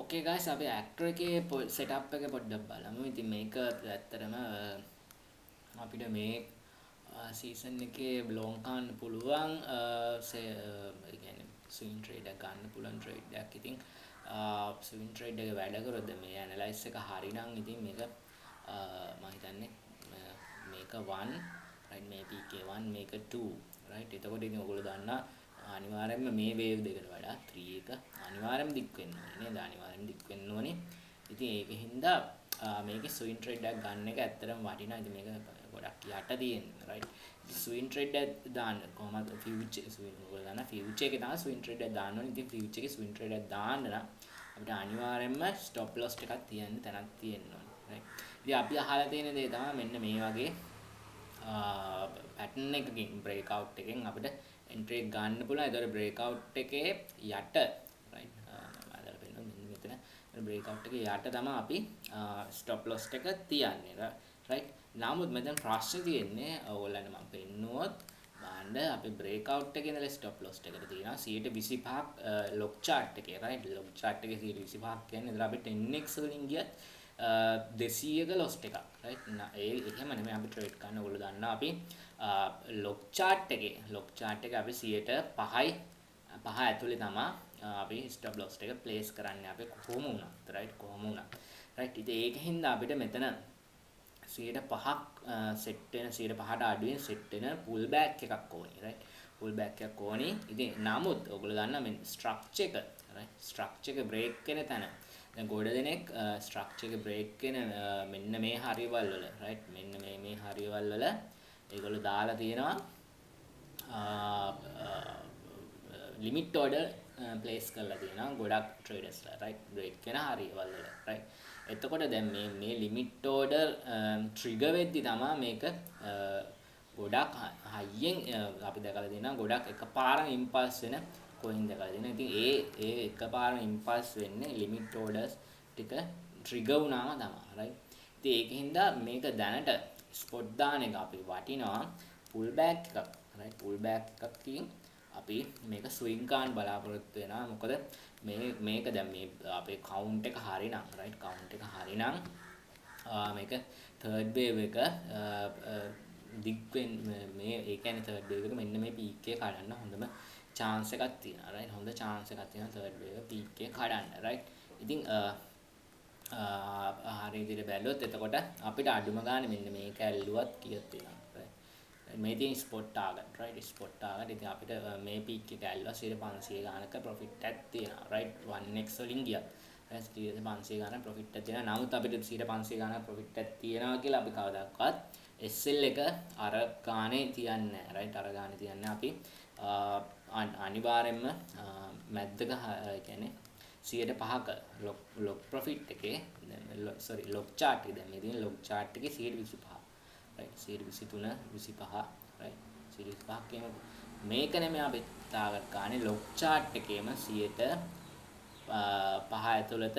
Okay guys, අපි actor එකේ setup එක පොඩ්ඩක් බලමු. ඉතින් මේක ඇත්තටම අපිට මේ season එකේ long ගන්න පුළුවන් ඒ කියන්නේ swing trade එක ගන්න පුළුවන් trade එකක්. ඉතින් swing trade එක වැඩ කරොත් මේ analyze එක හරිනම් ඉතින් මේක මම හිතන්නේ මේක 1 right මේ PK1 මේක 2 right. එතකොට ඉතින් ඔයගොල්ලෝ දන්නා අනිවාර්යයෙන්ම මේ wave දෙකට වඩා 3 එක අනිවාර්යයෙන්ම දික් වෙන්න ඕනේ නේද? අනිවාර්යයෙන්ම දික් වෙන්න ඕනේ. ඉතින් ඒකින්ද මේකේ swing trade එකක් ගන්න එක ඇත්තටම වටිනවා. ඉතින් මේක ගොඩක් යට තියෙනවා right. ඉතින් swing trade එක දාන්න කොහමද future swing ඔයගොල්ලෝ දන්නා future එකේ තමයි swing trade එක දාන්න ඕනේ. ඉතින් future එකේ swing trade එක දාන්න නම් අපිට අනිවාර්යයෙන්ම stop loss එකක් තියන්න තැනක් තියෙන්න ඕනේ right. ඉතින් අපි අහලා තියෙන දේ තමයි මෙන්න මේ වගේ pattern එකකින් breakout එකෙන් අපිට entry එක ගන්න පුළුවන්. ඒතකොට breakout එකේ යට right මම පෙන්නන මෙතන breakout එකේ යට තමයි අපි stop loss එක තියන්නේ right. නමුත් මෙතන ප්‍රශ්නේ තියෙන්නේ ඕගොල්ලන්ට මම පෙන්නුවොත් බලන්න අපි breakout එකේ ඉඳලා stop loss එකට තියෙනවා 125ක් log chart එකේ right. log chart එකේ 125ක් කියන්නේ ඉතින් අපි 10x වලින් ගියත් 200ක loss එකක් right. එහෙම නෙමෙයි අපි trade කරන්න ඕගොල්ලෝ දන්නා අපි log chart එකේ අපි 5යි 5 ඇතුලේ තමයි අපි stop loss එක place කරන්නේ අපි කොහොම වුණත් right. ඉතින් ඒකෙන්ද අපිට මෙතන 5ක් set වෙන 5ට අඩුවෙන් set වෙන pull back එකක් ඕනේ right. pull back එකක් ඕනේ. ඉතින් නමුත් ඔයගොල්ලෝ දන්නා මේ structure එක right. structure එක break වෙන තැන දැන් ගොඩ දෙනෙක් structure එක break වෙන මෙන්න මේ හරියවල් වල right. මෙන්න මේ හරියවල් වල ඒගොල්ලෝ දාලා තියෙනවා limit order place කරලා තියෙනවා ගොඩක් traders right. break වෙන හරියවල් වල right. එතකොට දැන් මේ limit order trigger වෙද්දි තමයි මේක ගොඩක් හයියෙන් අපි දැකලා තියෙනවා ගොඩක් එකපාරම impulse වෙන coin දැකලා තියෙනවා. ඉතින් ඒ එකපාරම impulse වෙන්නේ limit orders ටික trigger වුණාම තමයි right. ඉතින් ඒකින්ද මේක දැනට spot දාන එක අපි වටිනවා pull back එකක් right. pull back එකකින් අපි මේක swing ගන්න බලාපොරොත්තු වෙනවා. මොකද මේක දැන් මේ අපේ count එක හරිනම් right. count එක හරිනම් මේක third wave එක දික් වෙන මේ ඒ කියන්නේ third wave එක මෙන්න මේ peak එක කඩන්න හොඳම chance එකක් තියෙනවා right. හොඳ chance එකක් තියෙනවා third wave peak එක කඩන්න right. ඉතින් හරිය විදිහට බැලුවොත් එතකොට අපිට අඩුම ගානේ මෙන්න මේක ඇල්ලුවත් කීයක් තියෙනවා right. මේ තියෙන spot target right. spot target ඉතින් අපිට මේ peak එක ඇල්ලුවා 500 ගානක profit එකක් තියෙනවා right. 1x වලින් ගියත් 500 ගානක් profit එකක් තියෙනවා. නමුත් අපිට 500 ගානක් profit එකක් තියෙනවා කියලා අපි කවදාවත් SL එක අර ගානේ තියන්නේ නැහැ right. අර ගානේ තියන්නේ අපි අනිවාර්යයෙන්ම මැද්දක කියන්නේ 105ක log profit එකේ sorry log chart එක දැන් මේ තියෙන log chart එකේ 125 right. 123 25 right. 125 කියමු. මේක නෙමෙයි අපි තාගට් ගානේ log chart එකේම 105 ඇතුළත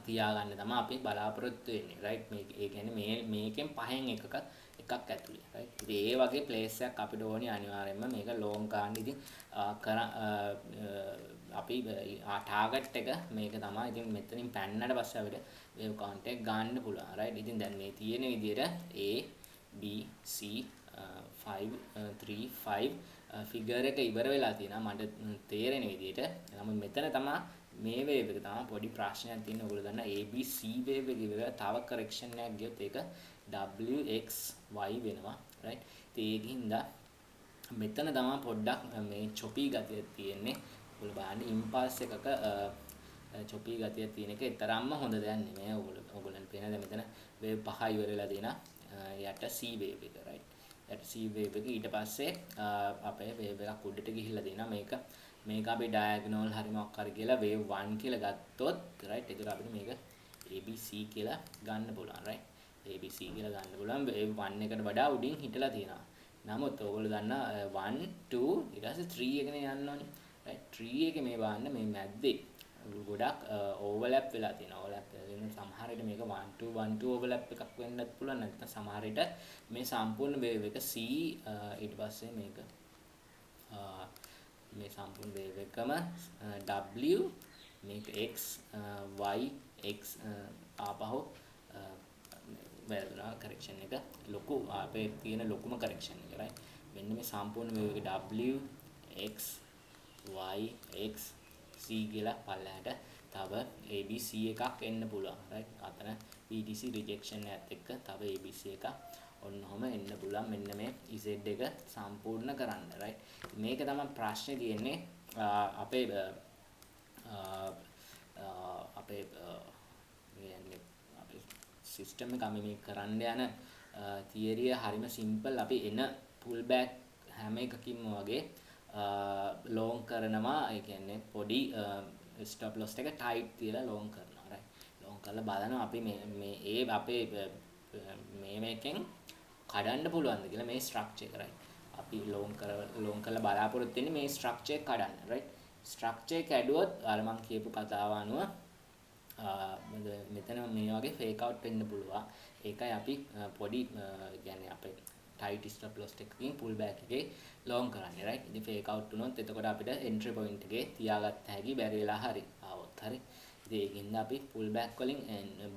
තියාගන්න තමයි අපි බලාපොරොත්තු වෙන්නේ right. මේක ඒ කියන්නේ මේකෙන් පහෙන් එකක් ඇතුලේ right. ඉතින් ඒ වගේ place එකක් අපිට ඕනේ අනිවාර්යයෙන්ම මේක long ගන්න. ඉතින් අපි target එක මේක තමයි. ඉතින් මෙතනින් පැන්නට පස්සේ අපිට wave count එක ගන්න පුළුවන් right. ඉතින් දැන් මේ තියෙන විදිහට A B C 5 3 5 figure එක ඉවර වෙලා තියෙනවා මට තේරෙන විදිහට. නමුත් මෙතන තමයි මේ wave එක තමයි පොඩි ප්‍රශ්නයක් තියෙනවා. ඔයගොල්ලෝ දන්නා ABC wave එක ඉවර තව correction එකක් ගියොත් ඒක WXY වෙනවා right. ඒකින්ද මෙතන තමයි පොඩ්ඩක් මේ choppy ගතිය තියෙන්නේ. ඔයගොල්ලෝ බලන්න impulse එකක choppy ගතිය තියෙන එක තරම්ම හොඳ දෙයක් නෙමෙයි. ඔයගොල්ලන් පේන දැන් මෙතන wave 5 ඉවර වෙලා තියෙනවා. යට C wave එක right. යට C wave එක ඊට පස්සේ අපේ wave එකක් උඩට ගිහිල්ලා තියෙනවා. මේක අපි diagonal හරි මොකක් හරි කියලා wave 1 කියලා ගත්තොත් right. ඒක අපිට මේක ABC කියලා ගන්න පුළුවන් right. ABC කියලා ගන්න පුළුවන්. wave 1 එකට වඩා උඩින් හිටලා තියෙනවා. නමුත් ඔයගොල්ලෝ දන්නා 1 2 ඊට පස්සේ 3 එකනේ යන්න ඕනේ right. 3 එකේ මේ බලන්න මේ මැද්දේ ගොඩක් overlap වෙලා තියෙනවා. overlap වෙන සමහර විට මේක 1 2 overlap එකක් වෙන්නත් පුළුවන්. නැත්නම් සමහර විට මේ සම්පූර්ණ wave එක C ඊට පස්සේ මේක මේ සම්පූර්ණ wave එකම W මේක x y x ආපහු වැරදුනා correction එක ලොකු අපේ තියෙන ලොකුම correction එක right මෙන්න මේ සම්පූර්ණ wave එක w x y x c කියලා පල්ලහැට තව abc එකක් එන්න පුළුවන් right අතන BTC rejection එකත් එක්ක තව abc එකක් ඔන්නෝම එන්න පුළුවන් මෙන්න මේ z එක සම්පූර්ණ කරන්න right මේක තමයි ප්‍රශ්නේ තියෙන්නේ අපේ අපේ කියන්නේ අපේ සිස්ටම් එක මේ කරන්න යන තියරිය හරිම සිම්පල් අපි එන පුල් බෑක් හැම එකකින්ම වගේ ලොන් කරනවා ඒ කියන්නේ පොඩි ස්ටොප් ලොස් එක ටයිට් තියලා ලොන් කරනවා right ලොන් කරලා බලනවා අපි මේ ඒ අපේ මේකෙන් කඩන්න පුළුවන්ද කියලා මේ ස්ට්‍රක්චර් එක right අපි ලොන් කරලා බලාපොරොත්තු වෙන්නේ මේ ස්ට්‍රක්චර් එක කඩන්න right ස්ට්‍රක්චර් එක කැඩුවොත් අර මම කියපු කතාව අනුව මෙතන මේ වගේ ෆේක් අවුට් වෙන්න පුළුවන් ඒකයි අපි පොඩි කියන්නේ අපේ ටයිට් ස්ටොප් ලොස් එකකින් පුල් බෑක් එකේ ලොන් කරන්නේ right ඉතින් ෆේක් අවුට් වුණොත් එතකොට අපිට එන්ට්‍රි පොයින්ට් එකේ තියාගත්ත හැකි බැරි වෙලා හරි ආවොත් හරි ඉතින් ඒකින්ද අපි පුල් බෑක් වලින්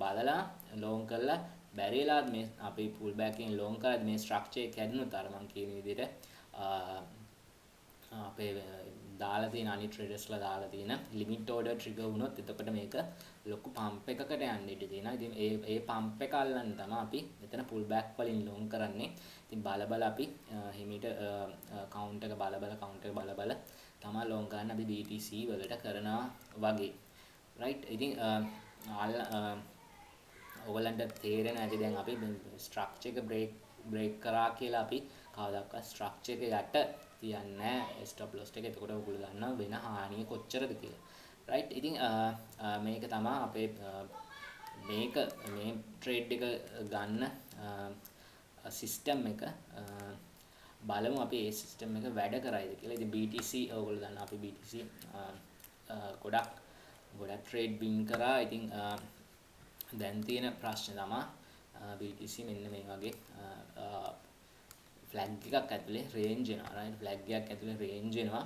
බලලා ලොන් කරලා බැරි වෙලා මේ අපි පුල් බෑක් එකෙන් ලොන් කරද්දී මේ ස්ට්‍රක්චර් එක කැඩුණොත් අර මම කියන විදිහට අපේ දාලා තියෙන අනිත් ට්‍රේඩර්ස්ලා දාලා තියෙන ලිමිට් ඕඩර් ට්‍රිගර් වුණොත් එතකොට මේක ලොකු පම්ප් එකකට යන්න ඉඩ තියෙනවා. ඉතින් ඒ පම්ප් එක අල්ලන්න තමයි අපි මෙතන පුල් බෑක් වලින් ලොන් කරන්නේ. ඉතින් බල අපි හිමීට කවුන්ට් එක බල තමයි ලොන් කරන්න අපි BTC වලට කරනවා වගේ. right ඉතින් ඔයගලන්ට තේරෙන ඇති දැන් අපි ස්ට්‍රක්චර් එක බ්‍රේක් කරා කියලා අපි කවදාවත් ස්ට්‍රක්චර් එක යට තියන්නේ ස්ටොප් ලොස් එක. එතකොට ඔයගොල්ලෝ දන්නවා වෙන හානිය කොච්චරද කියලා. right ඉතින් මේක තමයි අපේ මේක මේ ට්‍රේඩ් එක ගන්න සිස්ටම් එක බලමු අපි ඒ සිස්ටම් එක වැඩ කරයිද කියලා. ඉතින් BTC ඔයගොල්ලෝ දන්නවා අපි BTC ගොඩක් ට්‍රේඩ් බින් කරා. ඉතින් දැන් තියෙන ප්‍රශ්නේ තමයි BTC මෙන්න මේ වගේ ෆ්ලැග් එකක් ඇතුලේ රේන්ජ් වෙනවා right ෆ්ලැග් එකක් ඇතුලේ රේන්ජ් වෙනවා.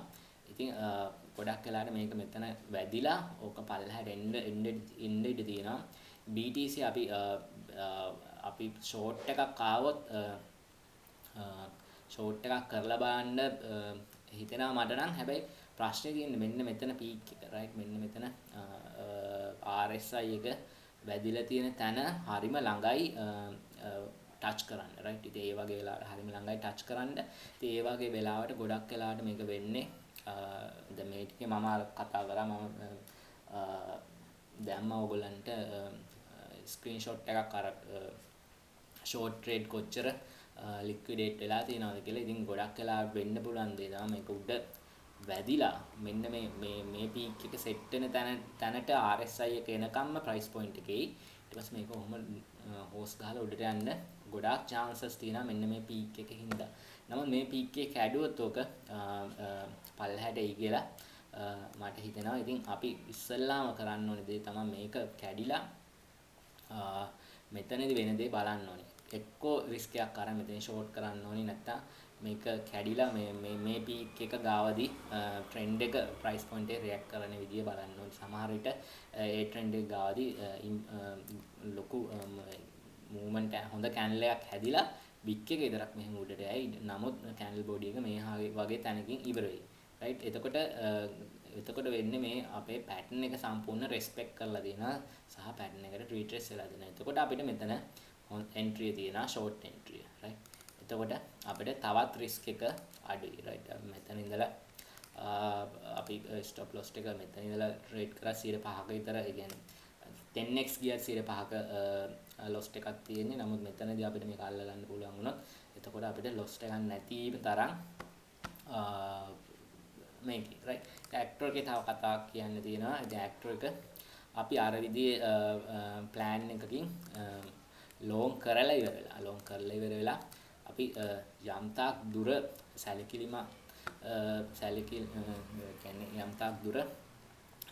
ඉතින් ගොඩක් වෙලාවට මේක මෙතන වැදිලා ඕක පල්ලහැට එන්න ඉඩ තියෙනවා. BTC අපි ෂෝට් එකක් ආවොත් ෂෝට් එකක් කරලා බලන්න හිතෙනවා මට නම්. හැබැයි ප්‍රශ්නේ තියෙන්නේ මෙන්න මෙතන පීක් එක right මෙන්න මෙතන RSI එක වැදිලා තියෙන තැන හරිම ළඟයි ටච් කරන්න right ඉතින් ඒ වගේ වෙලාවට හරිම ළඟයි ටච් කරන්න. ඉතින් ඒ වගේ වෙලාවට ගොඩක් වෙලාවට මේක වෙන්නේ දැන් මේ ටිකේ මම කතා කරා මම දැම්ම ඔයගොල්ලන්ට ස්ක්‍රීන්ෂොට් එකක් අර ෂෝට් ට්‍රේඩ් කොච්චර ලික්විඩේට් වෙලා තියෙනවද කියලා. ඉතින් ගොඩක් වෙලාවට වෙන්න පුළුවන් දේ තමයි මේක උඩ වැදිලා මෙන්න මේ පීක් එක සෙට් වෙන තැනට RSI එක එනකම්ම ප්‍රයිස් පොයින්ට් එකේ ඊට පස්සේ මේක කොහොම හෝස් ගහලා උඩට යන්න ගොඩාක් chances තියෙනවා මෙන්න මේ පීක් එකේ හින්දා. නමුත් මේ පීක් එක කැඩුවොත් ඔක පල්ලහැට එයි කියලා මට හිතෙනවා. ඉතින් අපි ඉස්සල්ලාම කරන්න ඕනේ දේ තමයි මේක කැඩිලා මෙතනදී වෙන දේ බලන්න ඕනේ. එක්කෝ රිස්ක් එකක් අරන් මෙතන ෂෝට් කරන්න ඕනේ නැත්තම් මේක කැඩිලා මේ පීක් එක ගාවදී ට්‍රෙන්ඩ් එක ප්‍රයිස් පොයින්ට් එක රියැක්ට් කරන විදිය බලන්න ඕනේ. සමහර විට ඒ ට්‍රෙන්ඩ් එක ගාවදී ලොකු මූවමන්ට් හොඳ කැන්ඩල් එකක් හැදිලා බික් එක විතරක් මෙහෙම උඩට යයි. නමුත් කැන්ඩල් බෝඩි එක මේ වගේ තැනකින් ඉවර වෙයි. right එතකොට වෙන්නේ මේ අපේ පැටර්න් එක සම්පූර්ණ රෙස්පෙක්ට් කරලා දෙනවා සහ පැටර්න් එකට රීට්‍රේස් වෙලා දෙනවා. එතකොට අපිට මෙතන එන්ට්‍රිය තියෙනවා ෂෝට් එන්ට්‍රිය right. එතකොට අපිට තවත් රිස්ක් එක අඩුයි right. මෙතන ඉඳලා අපි ස්ටොප් ලොස් එක මෙතන ඉඳලා ට්‍රේඩ් කරා 5ක විතර ඒ කියන්නේ 10x ගියත් 5ක ලොස් එකක් තියෙන්නේ. නමුත් මෙතනදී අපිට මේක අල්ල ගන්න පුළුවන් වුණොත් එතකොට අපිට ලොස් එකක් නැති තරම් මේකේ right ඇක්ටර් එකේ තව කතාවක් කියන්න තියෙනවා. ඉතින් ඇක්ටර් එක අපි අර විදිහේ ප්ලෑන් එකකින් ලොන් කරලා ඉවර වෙලා අපි යම්තාක් දුර කියන්නේ යම්තාක් දුර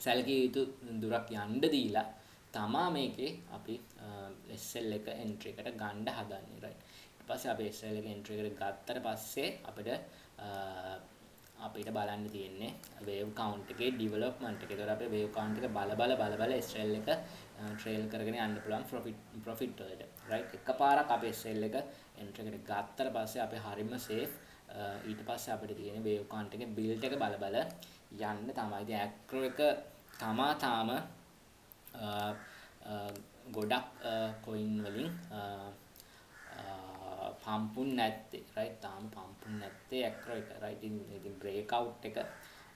සැලකිය යුතු දුරක් යන්න දීලා තමා මේකේ අපි SL එක එන්ට්‍රි එකට ගන්න හදන්නේ right. ඊට පස්සේ අපි SL එක එන්ට්‍රි එකට ගත්තට පස්සේ අපිට අපිට බලන්න තියෙන්නේ wave count එකේ development එක. ඒතකොට අපේ wave count එක බල SL එක trail කරගෙන යන්න පුළුවන් profit වලට. right? එකපාරක් අපේ SL එක entry එකට ගත්තට පස්සේ අපි හරියම safe. ඊට පස්සේ අපිට තියෙන්නේ wave count එකේ build එක බල යන්න තමයි. ඉතින් acro එක තාම ගොඩක් coin වලින් පම්පුන් නැත්තේ right තාම පම්පුන් නැත්තේ acro එක right ඉතින් breakout එක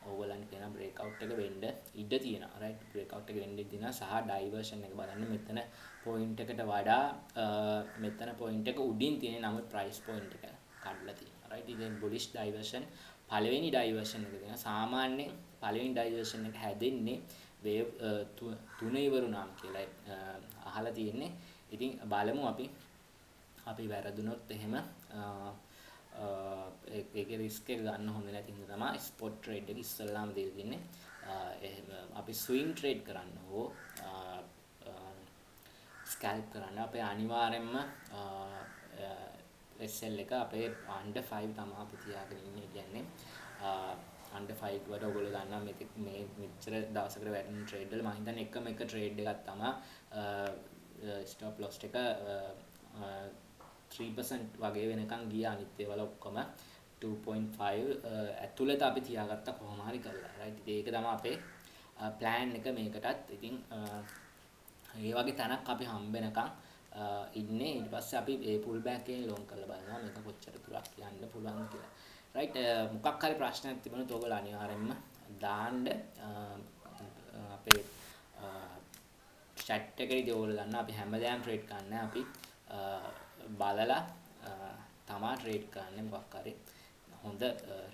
ඕගොල්ලන් කියන breakout එක වෙන්න ඉඩ තියෙනවා right breakout එක වෙන්න ඉඩ තියෙනවා සහ diversion එක බලන්න මෙතන point එකට වඩා මෙතන point එක උඩින් තියෙන නමුත් price point එක කඩලා තියෙනවා right ඉතින් bullish diversion පළවෙනි diversion එක තියෙනවා සාමාන්‍යයෙන් පළවෙනි diversion එක හැදෙන්නේ wave තුන ඉවරුනාම කියලා අහලා තියෙන්නේ ඉතින් බලමු අපි වැරදුනොත් එහෙම ඒකේ රිස්ක් එක ගන්න හොඳ නැති හින්දා තමයි ස්පොට් ට්‍රේඩ් එක ඉස්සල්ලාම දීලා තින්නේ. එහෙම අපි ස්විංග් ට්‍රේඩ් කරන්න ඕ ස්කැල්ප් කරන්න අපේ අනිවාර්යෙන්ම SL එක අපේ under 5 තමයි අපි තියාගෙන ඉන්නේ. කියන්නේ under 5 වට ඔයගොල්ලෝ දන්නවා මේ මෙච්චර දවසකට වැටෙන ට්‍රේඩ් වල මම හිතන්නේ එකම එක ට්‍රේඩ් එකක් තමයි ස්ටොප් ලොස් එක 3% වගේ වෙනකන් ගියා අනිත් ඒවල ඔක්කොම 2.5 ඇතුළත අපි තියාගත්ත කොහොම හරි කරලා right ඉතින් ඒක තමයි අපේ plan එක මේකටත් ඉතින් ඒ වගේ තැනක් අපි හම්බෙනකන් ඉන්නේ ඊට පස්සේ අපි ඒ pull back එකෙන් long කරලා බලනවා මේක කොච්චර දුරක් යන්න පුළුවන්ද කියලා right මොකක් හරි ප්‍රශ්නයක් තිබුණොත් ඔයගොල්ලෝ අනිවාර්යෙන්ම දාන්න අපේ chat එකේදී ඔයගොල්ලෝ දන්නා අපි හැමදාම trade කරන්නේ අපි බලලා තමා ට්‍රේඩ් කරන්නේ මොකක් හරි හොඳ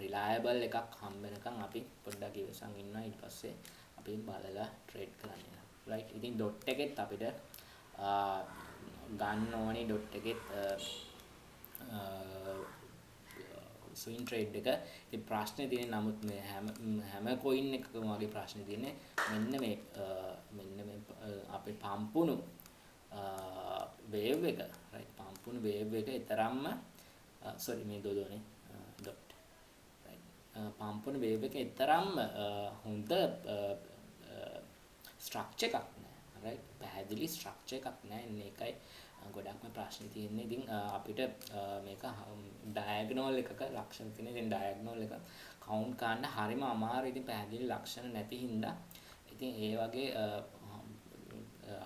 රිලයබල් එකක් හම්බෙනකන් අපි පොඩ්ඩක් ඉවසන් ඉන්නවා ඊට පස්සේ අපි බලලා ට්‍රේඩ් කරන්න යනවා රයිට් ඉතින් ඩොට් එකෙත් අපිට ගන්න ඕනේ ඩොට් එකෙත් ස්විං ට්‍රේඩ් එක ඉතින් ප්‍රශ්නේ තියෙන්නේ නමුත් මේ හැම කොයින් එකකම වගේ ප්‍රශ්නේ තියෙන්නේ මෙන්න මේ අපේ පම්පුණු wave එක right පම්පුණු wave එක තරම්ම sorry මේ දොඩෝනේ dot right පම්පුණු wave එක තරම්ම හොඳ structure එකක් නෑ right පැහැදිලි structure එකක් නෑ ඉන්නේ එකයි ගොඩක්ම ප්‍රශ්න තියෙන්නේ ඉතින් අපිට මේක diagonal එකක ලක්ෂණ තියෙන ඉතින් diagonal එක count කරන්න හරිම අමාරුයි ඉතින් පැහැදිලි ලක්ෂණ නැති හින්දා ඉතින් ඒ වගේ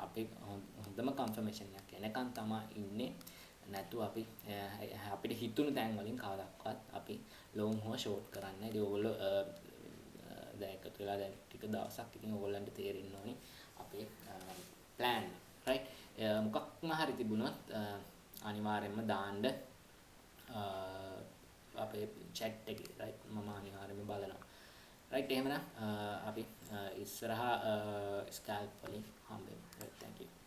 අපි හොඳම confirmation එකක් එනකන් තමයි ඉන්නේ නැතු අපි අපිට හිතුණු තැන් වලින් කවදාවත් අපි long හෝ short කරන්න. ඉතින් ඕගොල්ලෝ දැන් එකතු වෙලා දැන් ටික දවසක් ඉතින් ඕගොල්ලන්ට තේරෙන්න ඕනි අපේ plan right මොකක්ම හරි තිබුණොත් අනිවාර්යෙන්ම දාන්න අපේ chat එකේ right මම අනිවාර්යෙන්ම බලනවා right එහෙමනම් අපි ඉස්සරහා scalp වලින් හම්බෙමු right thank you